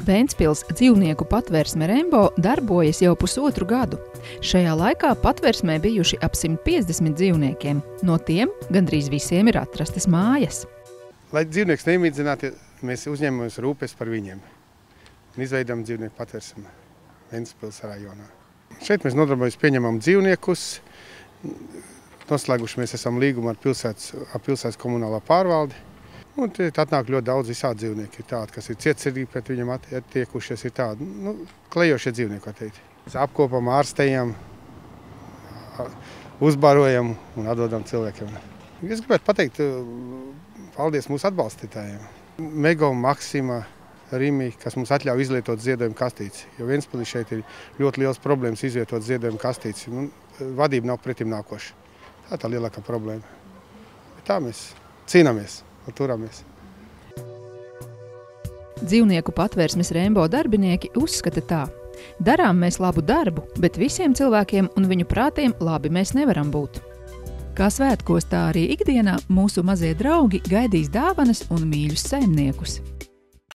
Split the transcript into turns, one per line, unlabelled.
Ventspils dzīvnieku patvērsme Rembo darbojas jau pusotru gadu. Šajā laikā patvērsmē bijuši ap 150 dzīvniekiem. No tiem gandrīz visiem ir atrastas mājas.
Lai dzīvnieks nemīdzinātu, mēs uzņemamies rūpes par viņiem. Izveidām dzīvnieku patvērsmi Ventspils rajonā. Šeit mēs nodarbojamies pieņemam dzīvniekus. Noslēguši mēs esam līgumu ar pilsētas komunālā pārvaldi. Un atnāk ļoti daudz visādi dzīvnieki. Ir tādi, kas ir cietsirdīgi pret viņam attiekušies, ir tādi, klejošie dzīvnieki, var teikt. Mēs apkopam, ārstējam, uzbarojam un atdodam cilvēkiem. Es gribētu pateikt, paldies mūsu atbalstītājiem. Mego, Maksima, Rimi, kas mums atļauj izlietot ziedojumu kastītes. Jo Ventspilī šeit ir ļoti liels problēmas izvietot ziedojumu kastītes. Vadība nav pretim nākoša. Tā ir tā lielākā problēma. Tā mēs cīnāmies. Un turamies.
Dzīvnieku patvērsmes Rembo darbinieki uzskata tā. Darām mēs labu darbu, bet visiem cilvēkiem un viņu prātiem labi mēs nevaram būt. Kā svētkos, tā arī ikdienā mūsu mazie draugi gaidīs dāvanas un mīļus saimniekus.